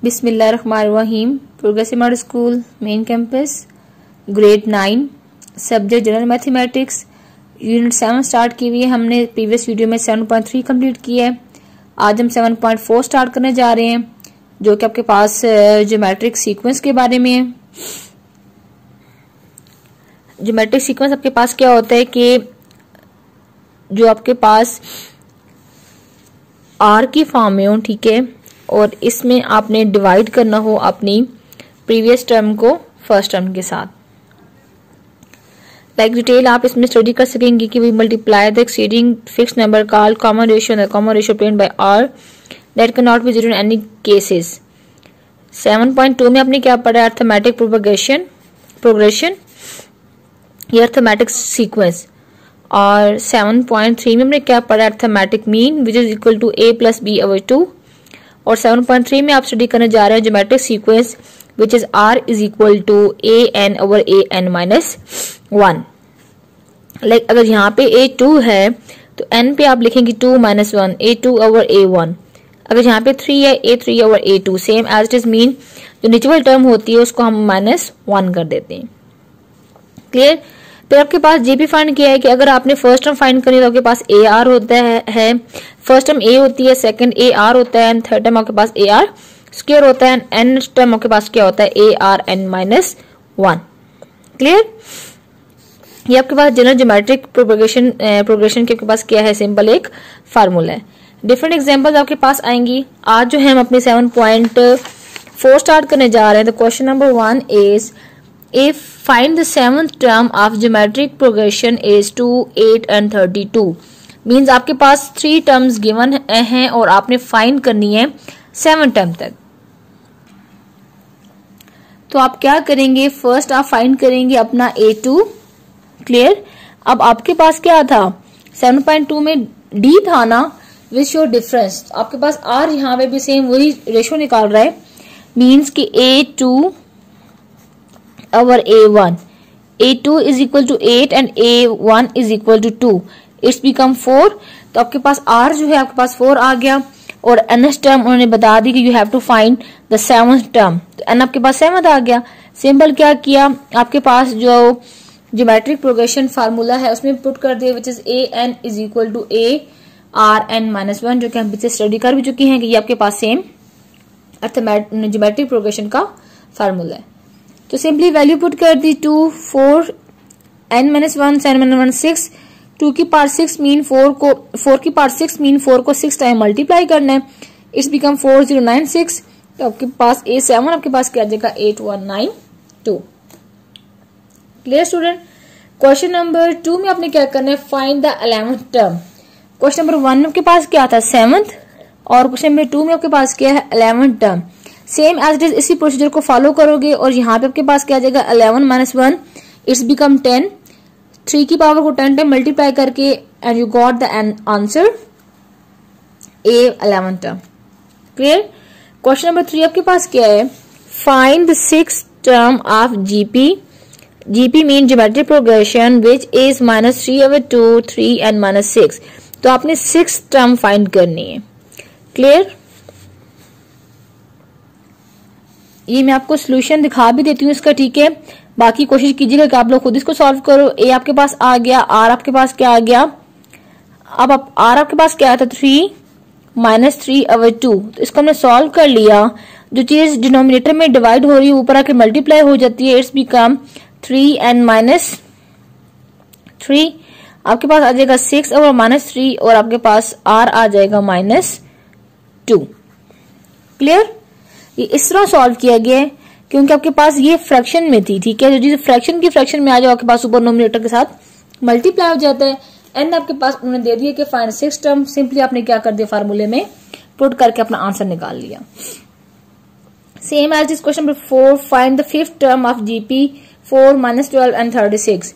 बिस्मिल्लाहिर्रहमानिर्रहीम। Progressive model school main campus, grade 9, subject general mathematics, unit 7 start की हुई है। हमने प्रीवियस वीडियो में 7.3 कंप्लीट किया है। आज हम 7.4 स्टार्ट करने जा रहे हैं, जो कि आपके पास ज्योमेट्रिक सीक्वेंस के बारे में है। ज्योमेट्रिक सीक्वेंस आपके पास क्या होता है कि जो आपके पास आर की फॉर्म में हो, ठीक है, और इसमें आपने डिवाइड करना हो अपनी प्रीवियस टर्म को फर्स्ट टर्म के साथ। लाइक डिटेल आप इसमें स्टडी कर सकेंगे कि we multiply the exceeding fix number called common ratio the common ratio obtained by R that can not be zero in any cases. 7.2 में आपने क्या पढ़ा? अर्थमेटिक प्रोग्रेशन या अर्थमेटिक सीक्वेंस। और 7.3 में हमने क्या पढ़ा? Arithmetic mean which is equal to a plus b over 2। और 7.3 में आप स्टडी करने जा रहे हैं geometric sequence which is r is equal to an over an minus 1। Like अगर यहाँ पे a2 है तो n पे आप लिखेंगे 2 माइनस 1, a2 ओवर a1। अगर यहाँ पे 3 है, a3 over a2। Same as it is mean जो नीचे वाली टर्म होती है उसको हम माइनस 1 कर देते हैं। क्लियर? फिर आपके पास ये भी फाइंड किया है कि अगर आपने फर्स्ट टर्म फाइंड करनी है तो आपके पास ए आर होता है। फर्स्ट टर्म ए होती है, सेकंड ए आर होता है, एंड थर्ड टर्म आपके पास ए आर स्क्वायर होता है, एंड एन टर्म आपके पास क्या होता है? A are N minus 1। Clear? ये आपके पास जनरल ज्योमेट्रिक प्रोग्रेशन के आपके पास क्या है? सिंपल एक फार्मूला है। डिफरेंट एग्जांपल्स आपके पास आएंगी। आज जो है हम अपने 7.4 स्टार्ट करने जा रहे हैं। तो question number 1 is if find the seventh term of geometric progression is 2, 8 and 32। Means आपके पास 3 टर्म्स गिवन हैं और आपने फाइंड करनी है 7 टर्म तक। तो आप क्या करेंगे? फर्स्ट आप फाइंड करेंगे अपना A2। क्लियर? अब आपके पास क्या था? 7.2 में D था ना, विच शो डिफरेंस। आपके पास R यहाँ पे भी सेम वही रेशो निकाल रहा है। मीन्स कि A2 over A1, A2 is equal to 8 and A1 is equal to 2, it's become 4। तो आपके पास R जो है आपके पास 4 आ गया, और nth टर्म उन्होंने बता दी कि you have to find the 7th term. तो n आपके पास 7 आ गया। सिंपल क्या किया? आपके पास जो ज्योमेट्रिक प्रोग्रेशन फार्मूला है उसमें पुट कर दिया which is an is equal to a r n minus 1, जो कि हम पीछे स्टडी कर भी चुकी हैं कि ये आपके पास सेम ज्योमेट्रिक प्रोग्रेशन का फार्मूला है। तो सिंपली वैल्यू पुट कर दी 2, 4, n माइनस 1, 7 माइनस 1, 6, 2 की पावर 6 मीन 4 की पावर 6 मीन 4 को 6 टाइम मल्टीप्लाई करना है। It's become 4096। तो आपके पास A7 आपके पास क्या आ जाएगा? 8192। Clear student? क्वेश्चन नंबर 2 में आपने क्या करना है? Find the 11th term. Question number 1 में आपके पास क्या था? 7th, और क्वेश्चन नंबर 2 में आपके पास क्या है? 11th term. Same as it is इसी प्रोसीजर को फॉलो करोगे और यहाँ पे आपके पास क्या आ जाएगा? 11 माइनस 1, इट्स बिकम 10। 3 की पावर को 10 टाइम मल्टीप्लाई करके and you got the answer A11 term. Clear? Question number 3 आपके पास क्या है? Find the 6th term of GP mean geometric progression which is minus 3 over 2, 3 and minus 6। तो आपने 6th term find करनी है। क्लियर? ये मैं आपको सोल्यूशन दिखा भी देती हूँ इसका, ठीक है। बाकी कोशिश कीजिएगा कि आप लोग खुद इसको सॉल्व करो। ए आपके पास आ गया, आर आपके पास क्या आ गया? अब आर आपके पास क्या था? 3 माइनस 3 ओवर 2। तो इसको हमने सॉल्व कर लिया। जो चीज डिनोमिनेटर में डिवाइड हो रही है ऊपर आके मल्टीप्लाई हो जाती है। It's become 3n minus 3। आपके पास आ जाएगा 6 ओवर माइनस 3, और आपके पास आर आ जाएगा माइनस 2। क्लियर? ये इस तरह सॉल्व किया गया है क्योंकि आपके पास ये फ्रैक्शन में थी, ठीक है। जो चीज फ्रैक्शन की फ्रैक्शन में आ जाए आपके पास ऊपर नोमिनेटर के साथ मल्टीप्लाई हो जाता है। एंड आपके पास उन्होंने दे दिया कि फाइंड 6th टर्म। सिंपली आपने क्या कर दिया? फार्मूले में पुट करके अपना आंसर निकाल लिया। Same as this question number 4, find the 5th term of GP 4 minus 12 and 36।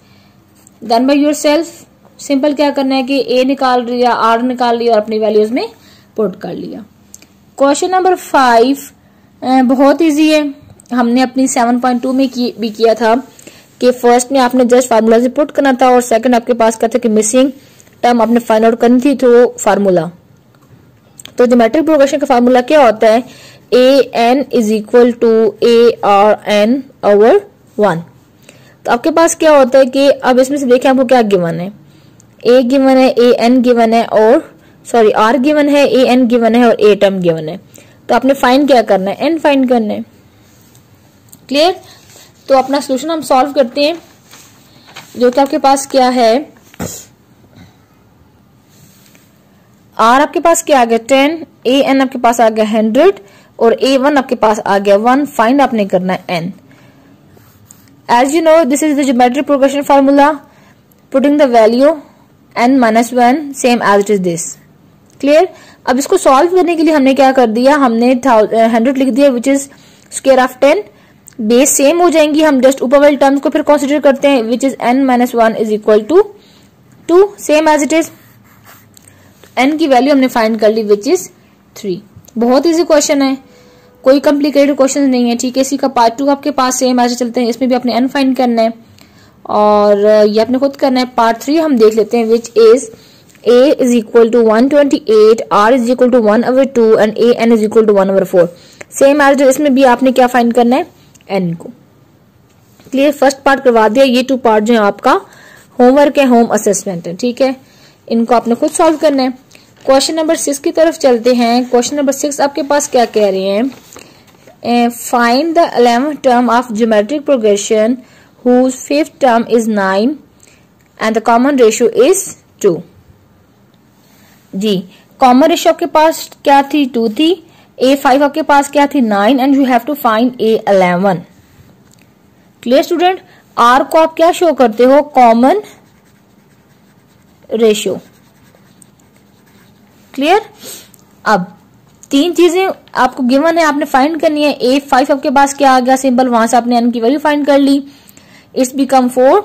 Done by yourself. Simple क्या करना है कि A निकाल लिया, R निकाल लिया और अपनी वैल्यूज में पुट कर लिया। क्वेश्चन नंबर 5 बहुत इजी है। हमने अपनी 7.2 में भी किया था कि फर्स्ट में आपने जस्ट फार्मूला से पुट करना था, और सेकंड आपके पास क्या था कि मिसिंग टर्म आपने फाइंड आउट करनी थी थ्रू फार्मूला। तो ज्योमेट्रिक प्रोग्रेशन का फार्मूला क्या होता है? A n is equal to a are n over 1। तो आपके पास क्या होता है कि अब इसमें से देखें आपको क्या गिवन है, ए गिवन है, ए एन गिवन है, और सॉरी आर गिवन है, ए एन गिवन है और ए टर्म गिवन है। तो आपने फाइंड क्या करना है, एन फाइंड करना है। क्लियर। तो अपना सोल्यूशन हम सॉल्व करते हैं, जो कि आपके पास क्या है, आर आपके पास क्या आ गया 10, ए एन आपके पास आ गया 100 और ए वन आपके पास आ गया 1। फाइंड आपने करना है N. As you know this is the geometric progression formula, putting the value n minus 1 same as it is this. Clear. अब इसको सॉल्व करने के लिए हमने क्या कर दिया, हमने 100 लिख दिया which is square of 10। Base same हो जाएंगी, हम जस्ट ऊपर वाले टर्म्स को फिर कंसीडर करते हैं which is n minus 1 is equal to 2 same as it is. n की वैल्यू हमने फाइंड कर ली विच इज 3। बहुत इजी क्वेश्चन है, कोई कॉम्प्लिकेटेड क्वेश्चन नहीं है। ठीक है, इसी का पार्ट 2 आपके पास सेम ऐसे चलते हैं, इसमें भी आपने n फाइंड करना है और ये आपने खुद करना है। पार्ट 3 हम देख लेते हैं which is a is equal to 128, r is equal to 1/2 and a n is equal to 1/4 same as इसमें भी आपने क्या फाइंड करना है, n को। क्लियर। फर्स्ट पार्ट करवा दिया, ये 2 पार्ट जो है आपका होमवर्क है, होम असेसमेंट है। ठीक है, इनको आपने खुद सॉल्व करना है। क्वेश्चन नंबर 6 की तरफ चलते हैं। क्वेश्चन नंबर 6 आपके पास क्या कह रहे हैं, find the 11th term of geometric progression whose 5th term is 9 and the common ratio is 2। जी, कॉमन रेशियो आपके पास क्या थी, 2 थी। A5 आपके पास क्या थी, 9 and you have to find A11। Clear student. R को आप क्या शो करते हो, कॉमन रेशियो। क्लियर। अब 3 चीजें आपको गिवन है, आपने फाइंड करनी है। A5 आपके पास क्या आ गया, सिंपल, वहां से आपने n की वैल्यू फाइंड कर ली, इट्स बिकम 4।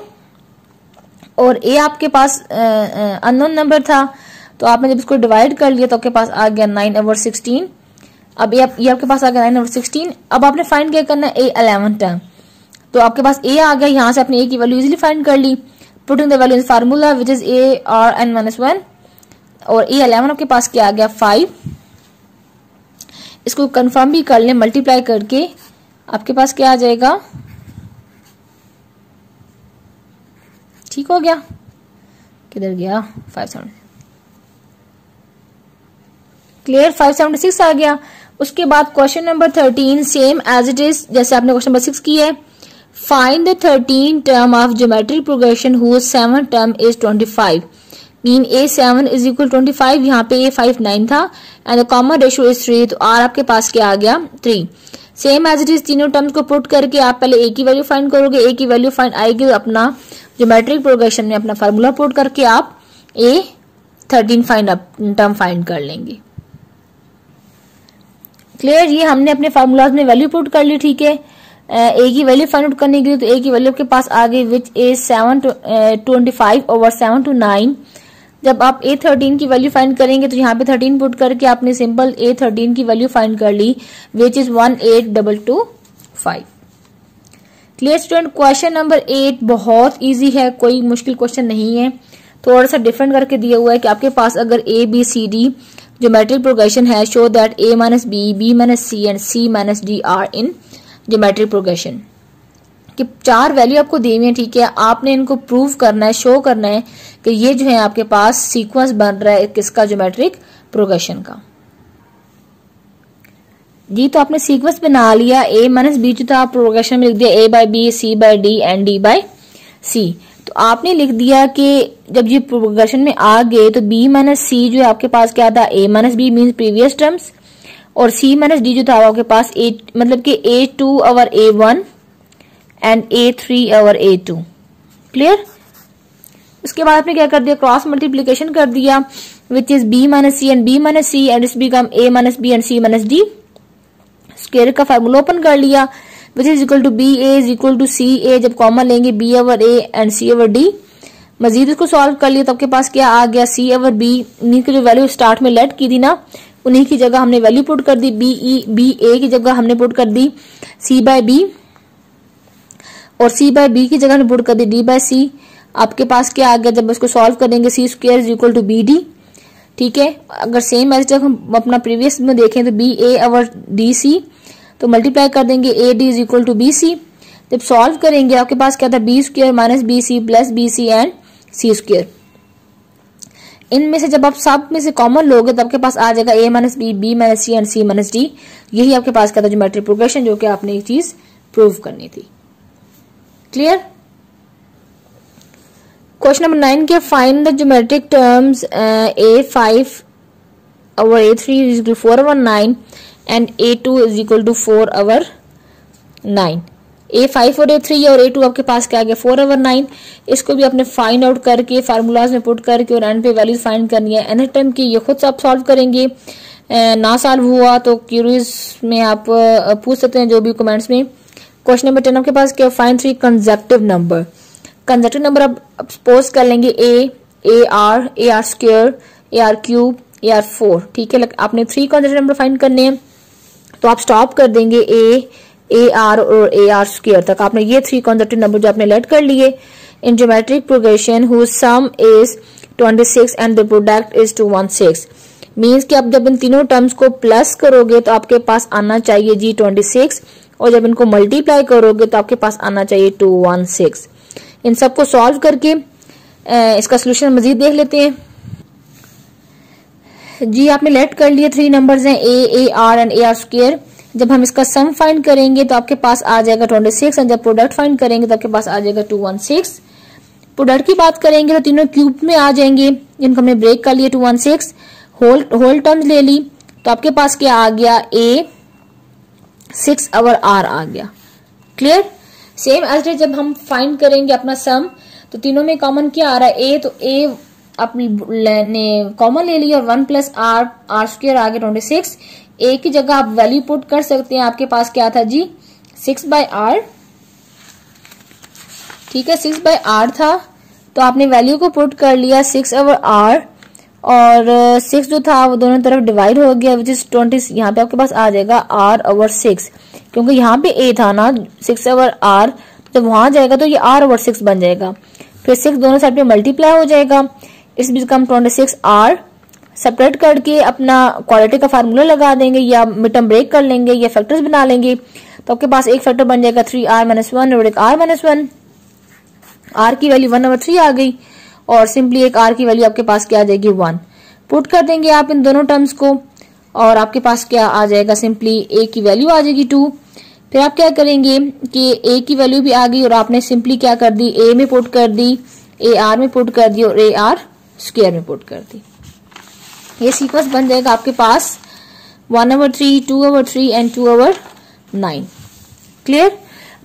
और a आपके पास अननोन नंबर था, तो आपने जब इसको डिवाइड कर लिया तो आपके पास आ गया 9/16। अब ये आपके पास आ गया 9/16। अब आपने फाइंड क्या करना है, A11 टर्म। तो आपके पास a आ गया, यहां से आपने a की वैल्यू इजीली फाइंड कर ली, putting the value in formula which is a r n minus 1 और A11 आपके पास क्या आ गया 5। इसको कंफर्म भी कर ले, मल्टीप्लाई करके आपके पास क्या आ जाएगा, ठीक हो गया, किधर गया 570। क्लियर, 576 आ गया। उसके बाद question number 13 same as it is जैसे आपने क्वेश्चन नंबर 6 किया है। Find the 13 term of geometric progression whose 7th term is 25। Mean A7 is equal 25, यहाँ पे A5 9 था and the common ratio is 3। तो R आपके पास क्या आ गया 3। सेम एज इट इज तीनों टर्म्स को पुट करके आप पहले A की वैल्यू फाइंड करोगे, A की वैल्यू फाइंड आएगी तो अपना ज्योमेट्रिक प्रोग्रेशन में अपना फार्मूला पुट करके आप A13 टर्म फाइंड कर लेंगे। क्लियर। ये हमने अपने फार्मूलाज में वैल्यू पुट कर ली। ठीक है, A की वैल्यू फाइंड आउट करने के लिए तो A की वैल्यू आपके पास आ गई विच इज 7/25 to 9। जब आप A13 की वैल्यू फाइंड करेंगे तो यहाँ पे 13 पुट करके आपने सिंपल A13 की वैल्यू फाइंड कर ली which is 18225। Clear student. Question number 8 बहुत इजी है, कोई मुश्किल क्वेश्चन नहीं है, थोड़ा सा डिफरेंट करके दिया हुआ है कि आपके पास अगर A B C D geometric progression है, show that A minus B, B minus C and C minus D are in geometric progression. कि 4 वैल्यू आपको दी हुई है। ठीक है, आपने इनको प्रूव करना है, शो करना है कि ये जो है आपके पास सीक्वेंस बन रहा है किसका, ज्योमेट्रिक प्रोग्रेशन का। जी, तो आपने सीक्वेंस बना लिया, A माइनस B जो था प्रोग्रेशन में लिख दिया A by B, C by D and D by C। तो आपने लिख दिया कि जब ये प्रोग्रेशन में आ गए तो B माइनस C जो है आपके पास क्या था, A minus B means previous terms, और C माइनस D जो था आपके पास A मतलब कि A2 over A1 and A3 over A2। Clear. उसके बाद आपने क्या कर दिया, क्रॉस मल्टीप्लीकेशन कर दिया which is B minus C and B minus C and it's become A minus B and C minus D। Square का फार्मूला ओपन कर लिया which is equal to b a is equal to c a, जब common लेंगे B over A and C over D। मजीद इसको solve कर लिया तो आपके पास क्या आ गया, C ओवर B, इन्हीं की जो वैल्यू स्टार्ट में लेट की थी ना, उन्हीं की जगह हमने वैल्यू पुट कर दी, B A की जगह हमने पुट कर दी C बाय B, और C बाय B की जगह हमने पुट कर दी D बाय C। आपके पास क्या आ गया, जब इसको सॉल्व करेंगे C square is equal to BD। ठीक है। अगर सेम एज जब हम अपना प्रीवियस में देखें तो बी ए अवर डी सी, तो मल्टीप्लाई कर देंगे A D is equal to B C. जब सॉल्व करेंगे आपके पास क्या था, B square minus B C plus B C and C square. इनमें से जब आप सब में से कॉमन लोगे तो आपके पास आ जाएगा a minus b minus c and c minus d. यही आपके पास क्या था, ज्योमेट्रिक प्रोग्रेशन, जो कि आपने एक चीज प्रूव करनी थी। क्लियर। क्वेश्चन नंबर 9 के find the geometric terms A5 over A3 is equal to 4 over 9 and A2 is equal to 4 over 9। A5 और A3 और A2 आपके पास क्या आ गया, 4 over 9। इसको भी आपने फाइंड आउट करके फार्मूलाज में पुट करके और एंड पे वैल्यूज फाइंड करनी है। एनी टाइम की ये खुद से आप सॉल्व करेंगे, ना सॉल्व हुआ तो क्यूरीज में आप पूछ सकते हैं जो भी कमेंट्स में। क्वेश्चन नंबर 10 आपके पास क्या, find 3 consecutive number. Consecutive number आप सपोज कर लेंगे A R square, A R cube, A R 4, ठीक है। आपने 3 कंसेक्टिव नंबर फाइंड करने हैं, तो आप स्टॉप कर देंगे ए आर और ए आर स्क्वायर तक। आपने ये 3 कंसेक्टिव नंबर जो आपने लेट कर लिए। In geometric progression whose sum is 26 and the product is 216, means कि आप जब इन तीनों टर्म्स को प्लस करोगे तो आपके पास आना चाहिए जी 26, और जब इनको मल्टीप्लाई करोगे तो आपके पास आना चाहिए 216। इन सबको सॉल्व करके इसका सोल्यूशन मजीद देख लेते हैं। जी आपने लेट कर लिए 3 नंबर्स हैं A R and A R square. जब हम इसका सम फाइंड करेंगे तो आपके पास आ जाएगा 26, और जब प्रोडक्ट फाइंड करेंगे तो आपके पास आ जाएगा 216। प्रोडक्ट की बात करेंगे तो तीनों क्यूब में आ जाएंगे, जिनको हमने ब्रेक कर लिया 216। होल टर्म्स ले ली तो आपके पास क्या आ गया, ए 6 over r आ गया। क्लियर। सेम एज इट जब हम फाइंड करेंगे अपना सम, तो तीनों में कॉमन क्या आ रहा है, ए, तो ए आपने कॉमन ले लिया, 1 प्लस आर स्क्वायर आ गया 26। ए की जगह आप वैल्यू पुट कर सकते हैं, आपके पास क्या था जी 6/r, ठीक है। 6/r था तो आपने वैल्यू को पुट कर लिया 6 over r, और 6 जो था वो दोनों तरफ डिवाइड हो गया, विच इज 20। यहाँ पे आपके पास आ जाएगा r over 6, क्योंकि यहाँ पे a था ना 6 over r, जब वहां जाएगा तो ये r over 6 बन जाएगा। फिर 6 दोनों साइड पे मल्टीप्लाई हो जाएगा, इस बीच कम 26r सेपरेट करके अपना क्वालिटी का फार्मूला लगा देंगे, या मिड ब्रेक कर लेंगे, या फैक्टर्स बना लेंगे। तो आपके पास एक फैक्टर बन जाएगा 3r-1 और एक r-1। r की वैल्यू 1/3 आ गई, और सिंपली एक r की वैल्यू आपके पास क्या आ जाएगी 1। पुट कर देंगे आप इन दोनों टर्म्स को, और आपके पास क्या आ जाएगा, सिंपली a की वैल्यू आ जाएगी 2। फिर आप क्या करेंगे कि a की वैल्यू भी आ गई, और आपने सिंपली क्या कर दी, a में पुट कर दी, a r में पुट कर दी, और a r स्क्वायर में पुट कर दी। ये सीक्वेंस बन जाएगा आपके पास 1/3, 2/3 एंड 2/9। क्लियर।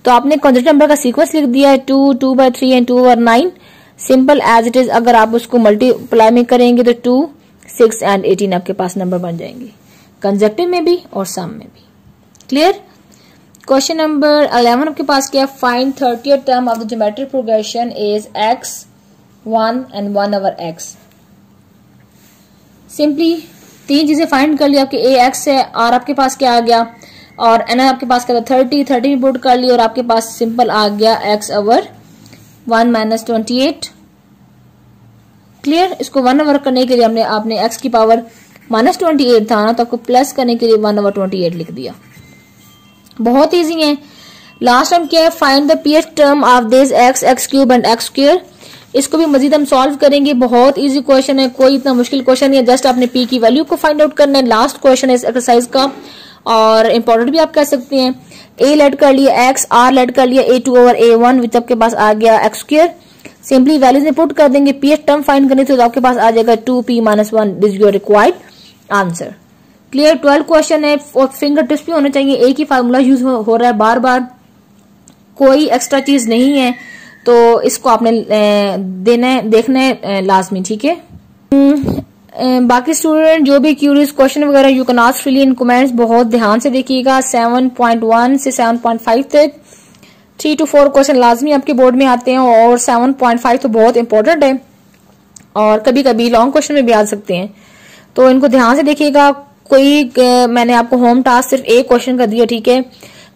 तो आपने कॉन्स्टेंट नंबर का सीक्वेंस लिख दिया है 2, 2/3 and 2/9, simple as it is. अगर आप उसको मल्टीप्लाई में करेंगे तो 2, 6 एंड 18 आपके पास नंबर बन जाएंगे, कंसेक्टिव में भी और सम में भी। क्लियर। क्वेश्चन नंबर 11 आपके पास क्या, find 30th term of the geometric progression is x 1 and 1/x। Simply 3 चीजें फाइंड कर ली, आपके a x है, r आपके पास क्या आ गया, और n आपके पास क्या था 30 में पुट कर ली, और आपके पास सिंपल आ गया x over 1 minus 28। क्लियर। इसको 1/, करने के लिए आपने x की पावर -28 था ना, तो आपको प्लस करने के लिए 1/28 लिख दिया। बहुत इजी है। लास्ट टर्म क्या है, find the pth term of this x cube and x square. इसको भी मजीद हम सॉल्व करेंगे, बहुत इजी क्वेश्चन है, कोई इतना मुश्किल क्वेश्चन नहीं है। जस्ट आपने p की वैल्यू को फाइंड आउट करना है। लास्ट क्वेश्चन है इस एक्सरसाइज का, और इंपॉर्टेंट भी आप कह सकते हैं। a लेट कर लिया x, r लेट कर लिया a2 over a1, विच आपके पास आ गया x स्क्वायर। सिंपली वैल्यूज में पुट कर देंगे, pth टर्म फाइंड करनी थी तो आपके पास आ जाएगा 2p-1 this your required answer. Clear. 12 question है, और फिंगर टिप्स भी होने चाहिए। एक ही फार्मूला यूज हो रहा है बार बार, कोई एक्स्ट्रा चीज नहीं है, तो इसको आपने देखना है लाजमी, ठीक है। बाकी स्टूडेंट जो भी क्यूरियस क्वेश्चन वगैरह you can ask freely in comments, बहुत ध्यान से देखिएगा। 7.1 से 7.5 तक 3 to 4 क्वेश्चन लाजमी आपके बोर्ड में आते हैं, और 7.5 तो बहुत इंपॉर्टेंट है, और कभी कभी लॉन्ग क्वेश्चन में भी आ सकते हैं, तो इनको ध्यान से देखिएगा। मैंने आपको होम टास्क सिर्फ एक क्वेश्चन का दिया, ठीक है,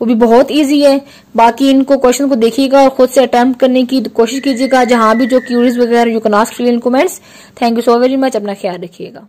वो भी बहुत इजी है। बाकी इनको क्वेश्चन को देखिएगा और खुद से अटेम्प्ट करने की कोशिश कीजिएगा। जहां भी जो क्यूरीज वगैरह you can ask in comments. Thank you so very much. अपना ख्याल रखिएगा।